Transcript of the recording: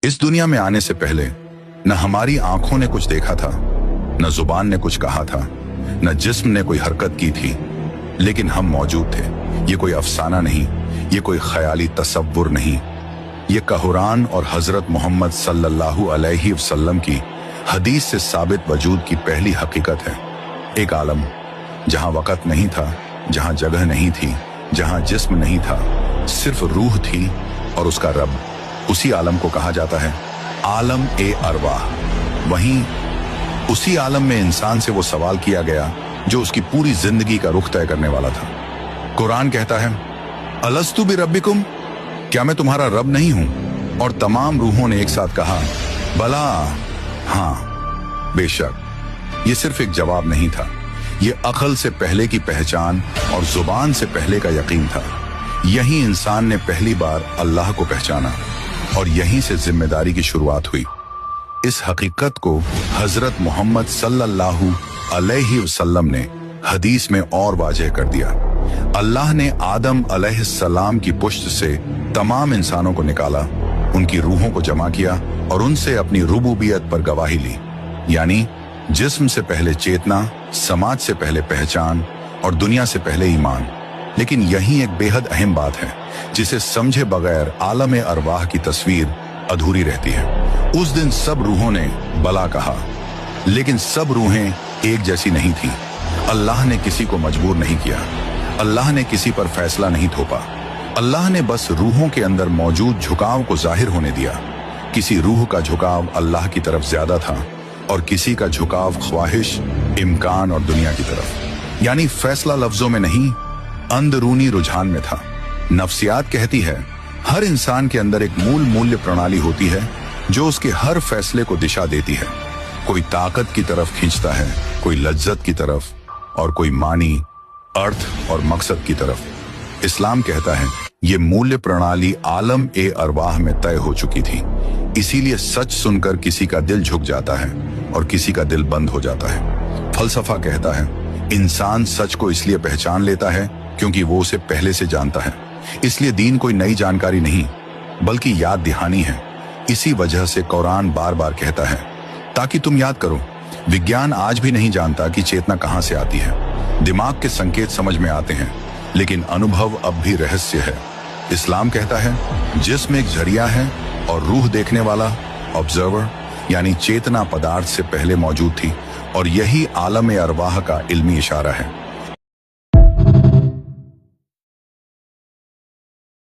इस दुनिया में आने से पहले न हमारी आंखों ने कुछ देखा था, न जुबान ने कुछ कहा था, न जिस्म ने कोई हरकत की थी, लेकिन हम मौजूद थे। ये कोई अफसाना नहीं, ये कोई ख्याली तसव्वुर नहीं, ये कुरान और हजरत मोहम्मद सल्लल्लाहु अलैहि वसल्लम की हदीस से साबित वजूद की पहली हकीकत है। एक आलम जहां वक़्त नहीं था, जहां जगह नहीं थी, जहां जिस्म नहीं था, सिर्फ रूह थी और उसका रब। उसी आलम को कहा जाता है आलम ए अरवाह। वहीं उसी आलम में इंसान से वो सवाल किया गया जो उसकी पूरी जिंदगी का रुख तय करने वाला था। कुरान कहता है अलस्तु बि रब्बिकुम, क्या मैं तुम्हारा रब नहीं हूं? और तमाम रूहों ने एक साथ कहा बला, हाँ बेशक। ये सिर्फ एक जवाब नहीं था, ये अक्ल से पहले की पहचान और जुबान से पहले का यकीन था। यही इंसान ने पहली बार अल्लाह को पहचाना और यहीं से जिम्मेदारी की शुरुआत हुई। इस हकीकत को हजरत मोहम्मद सल्लल्लाहु अलैहि वसल्लम ने हदीस में और वाज़ेह कर दिया। अल्लाह ने आदम अलैहिस्सलाम की पुश्त से तमाम इंसानों को निकाला, उनकी रूहों को जमा किया और उनसे अपनी रुबूबियत पर गवाही ली। यानी जिस्म से पहले चेतना, समाज से पहले पहचान और दुनिया से पहले ईमान। लेकिन यही एक बेहद अहम बात है जिसे समझे बगैर आलम अरवाह की तस्वीर अधूरी रहती है। उस दिन सब रूहों ने बला कहा, लेकिन सब रूहें एक जैसी नहीं थी। अल्लाह ने किसी को मजबूर नहीं किया, अल्लाह ने किसी पर फैसला नहीं थोपा। अल्लाह ने बस रूहों के अंदर मौजूद झुकाव को जाहिर होने दिया। किसी रूह का झुकाव अल्लाह की तरफ ज्यादा था और किसी का झुकाव ख्वाहिश, इम्कान और दुनिया की तरफ। यानी फैसला लफ्जों में नहीं, अंदरूनी रुझान में था। नफ्सियात कहती है हर इंसान के अंदर एक मूल्य प्रणाली होती है जो उसके हर फैसले को दिशा देती है। कोई ताकत की तरफ खींचता है, कोई लज्जत की तरफ और कोई मानी, अर्थ और मकसद की तरफ। इस्लाम कहता है ये मूल्य प्रणाली आलम ए अरवाह में तय हो चुकी थी। इसीलिए सच सुनकर किसी का दिल झुक जाता है और किसी का दिल बंद हो जाता है। फलसफा कहता है इंसान सच को इसलिए पहचान लेता है क्योंकि वो उसे पहले से जानता है। इसलिए दीन कोई नई जानकारी नहीं बल्कि याद दहानी है। इसी वजह से कुरान बार बार कहता है ताकि तुम याद करो। विज्ञान आज भी नहीं जानता कि चेतना कहां से आती है। दिमाग के संकेत समझ में आते हैं लेकिन अनुभव अब भी रहस्य है। इस्लाम कहता है जिस्म एक जरिया है और रूह देखने वाला, ऑब्जर्वर। यानी चेतना पदार्थ से पहले मौजूद थी और यही आलम अरवाह का इल्मी इशारा है।